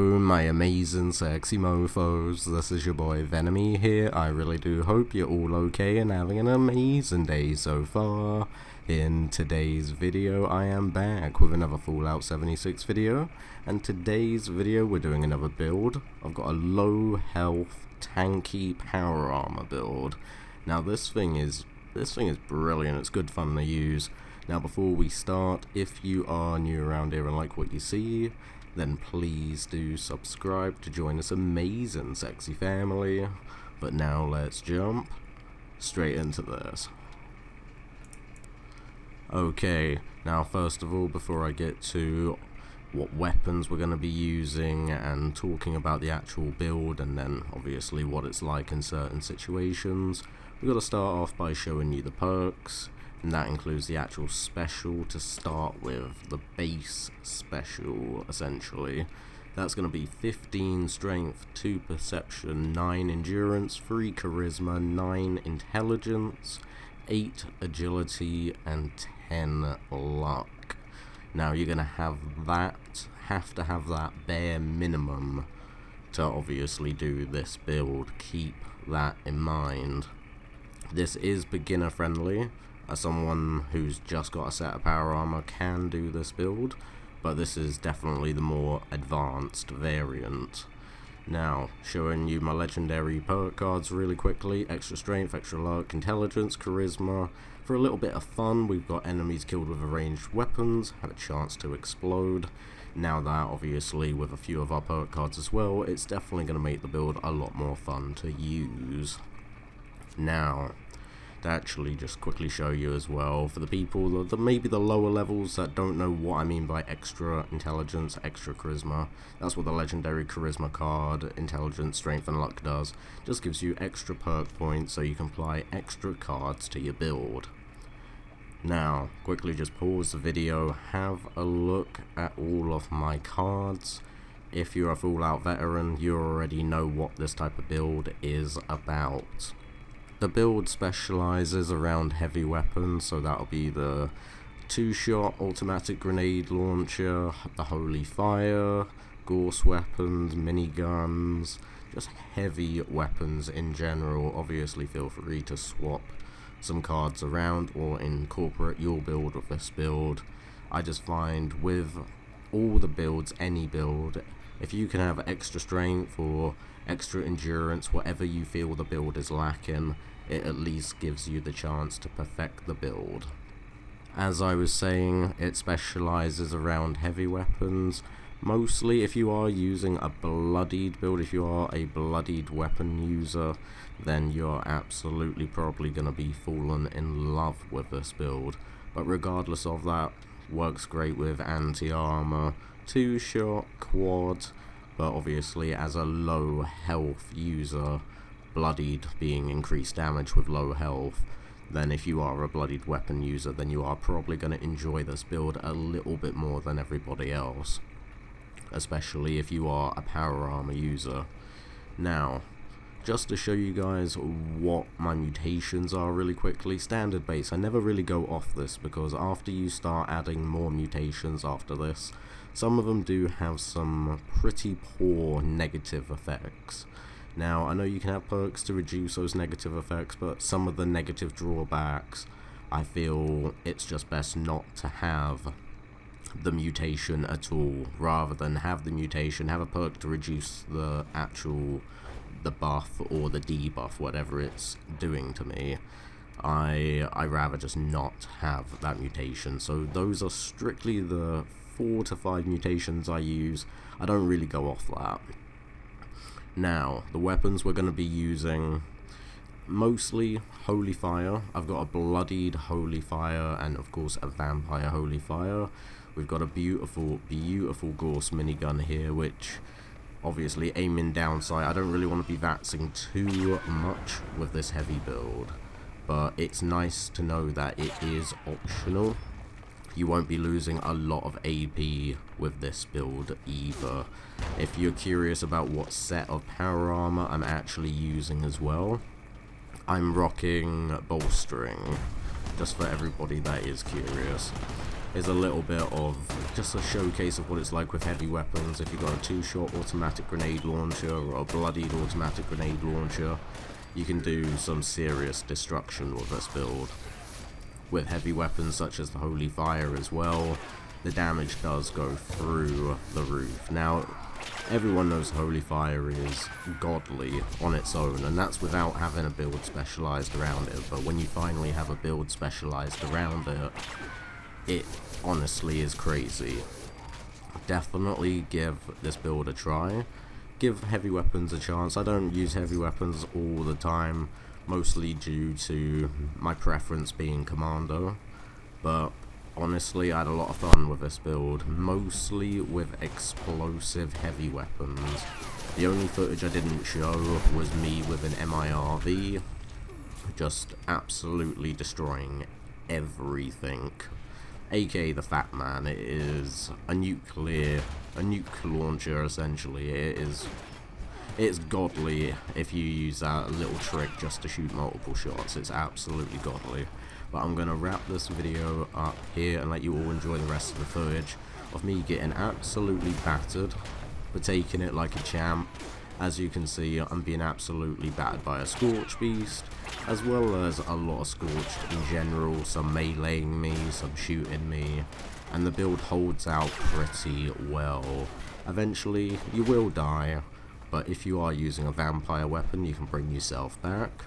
Hello my amazing sexy mofos, this is your boy Venemie here. I really do hope you're all okay and having an amazing day so far. In today's video I am back with another Fallout 76 video, and today's video we're doing another build. I've got a low health tanky power armor build. Now this thing is brilliant, it's good fun to use. Now before we start, if you are new around here and like what you see, then please do subscribe to join this amazing sexy family. But now let's jump straight into this. Okay, now first of all, before I get to what weapons we're going to be using and talking about the actual build and then obviously what it's like in certain situations, we've got to start off by showing you the perks. And that includes the actual special to start with, the base special essentially. That's going to be 15 strength, 2 perception, 9 endurance, 3 charisma, 9 intelligence, 8 agility and 10 luck. Now you're going to have to have that bare minimum to obviously do this build. Keep that in mind. This is beginner friendly. As someone who's just got a set of power armor can do this build, but this is definitely the more advanced variant. Now, showing you my legendary perk cards really quickly: extra strength, extra luck, intelligence, charisma. For a little bit of fun, we've got enemies killed with ranged weapons have a chance to explode. Now that, obviously, with a few of our perk cards as well, it's definitely going to make the build a lot more fun to use. Now, to actually just quickly show you as well, for the people that maybe the lower levels that don't know what I mean by extra intelligence, extra charisma, that's what the legendary charisma card, intelligence, strength and luck does. Just gives you extra perk points so you can apply extra cards to your build. Now quickly just pause the video, have a look at all of my cards. If you're a Fallout veteran, you already know what this type of build is about. The build specializes around heavy weapons, so that'll be the 2-shot automatic grenade launcher, the holy fire, gorse weapons, miniguns, just heavy weapons in general. Obviously feel free to swap some cards around or incorporate your build with this build. I just find with all the builds, any build, if you can have extra strength or extra endurance, whatever you feel the build is lacking, it at least gives you the chance to perfect the build. As I was saying, it specializes around heavy weapons. Mostly if you are using a bloodied build, if you are a bloodied weapon user, then you're absolutely probably going to be falling in love with this build. But regardless of that, works great with anti-armor, 2-shot, quad, but obviously as a low health user, bloodied being increased damage with low health, then if you are a bloodied weapon user, then you are probably going to enjoy this build a little bit more than everybody else, especially if you are a power armor user. Now, just to show you guys what my mutations are really quickly, standard base, I never really go off this because after you start adding more mutations after this, some of them do have some pretty poor negative effects. Now, I know you can have perks to reduce those negative effects, but some of the negative drawbacks, I feel it's just best not to have the mutation at all. Rather than have the mutation, have a perk to reduce the buff or the debuff, whatever it's doing to me. I rather just not have that mutation. So those are strictly the 4 to 5 mutations I use. I don't really go off that. Now, the weapons we're going to be using, mostly holy fire. I've got a bloodied holy fire and of course a vampire holy fire. We've got a beautiful gorse minigun here, which obviously aiming down sight, I don't really want to be vaxing too much with this heavy build, but it's nice to know that it is optional. You won't be losing a lot of AP with this build either. If you're curious about what set of power armor I'm actually using as well, I'm rocking bolstering, just for everybody that is curious. is a little bit of just a showcase of what it's like with heavy weapons. If you've got a 2-shot automatic grenade launcher or a bloodied automatic grenade launcher, you can do some serious destruction with this build. With heavy weapons such as the Holy Fire as well, the damage does go through the roof. Now, everyone knows Holy Fire is godly on its own, and that's without having a build specialized around it. But when you finally have a build specialized around it, it honestly is crazy. Definitely give this build a try. Give heavy weapons a chance. I don't use heavy weapons all the time, mostly due to my preference being Commando, but honestly I had a lot of fun with this build, mostly with explosive heavy weapons. The only footage I didn't show was me with an MIRV, just absolutely destroying everything. aka the Fat Man. It is a nuke launcher essentially. It's godly if you use that little trick just to shoot multiple shots. It's absolutely godly. But I'm going to wrap this video up here and let you all enjoy the rest of the footage of me getting absolutely battered, but taking it like a champ. As you can see, I'm being absolutely battered by a Scorch Beast, as well as a lot of Scorched in general, some meleeing me, some shooting me, and the build holds out pretty well. Eventually, you will die, but if you are using a vampire weapon, you can bring yourself back.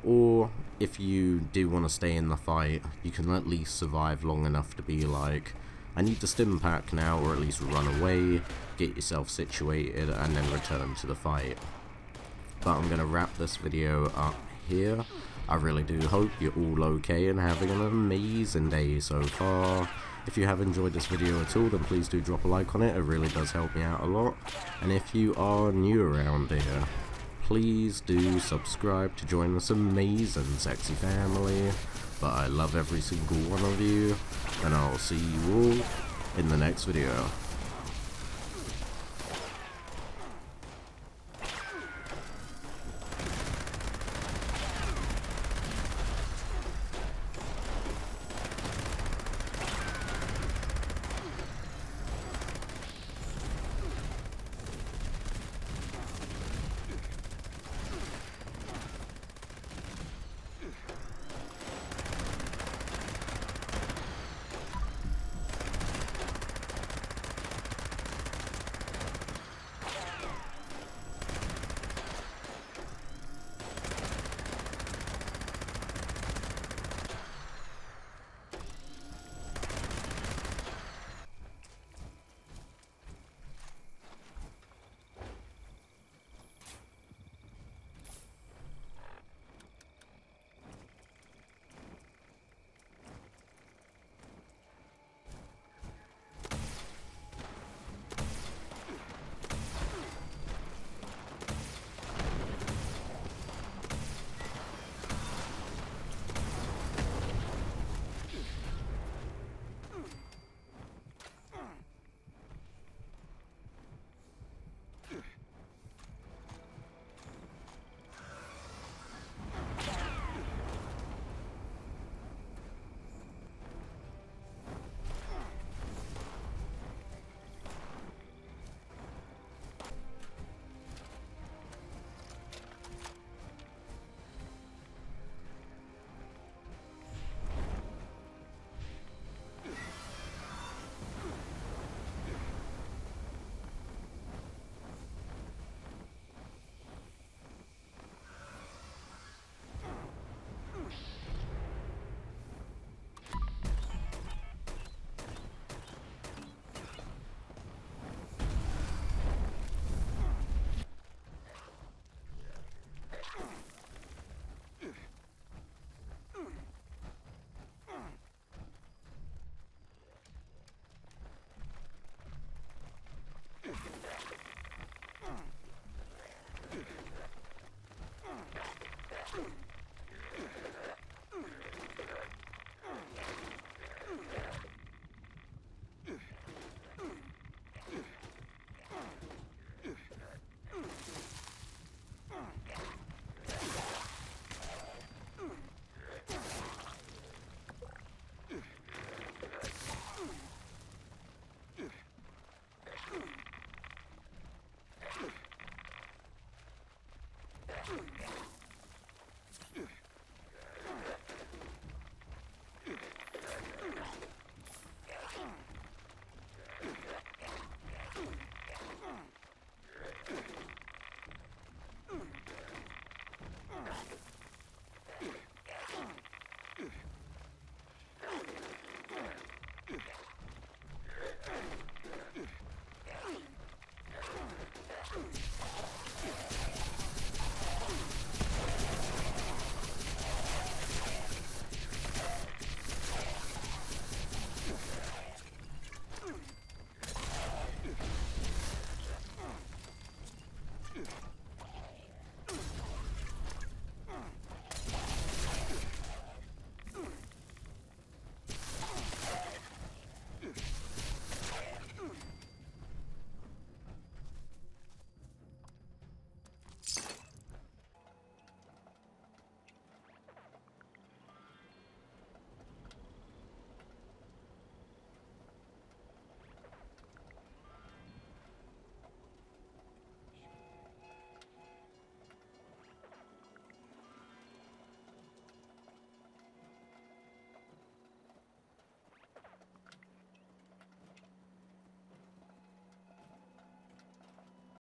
Or, if you do want to stay in the fight, you can at least survive long enough to be like, I need the stim pack now, or at least run away, get yourself situated, and then return to the fight. But I'm going to wrap this video up here. I really do hope you're all okay and having an amazing day so far. If you have enjoyed this video at all, then please do drop a like on it. It really does help me out a lot. And if you are new around here, please do subscribe to join this amazing sexy family. But I love every single one of you, and I'll see you all in the next video.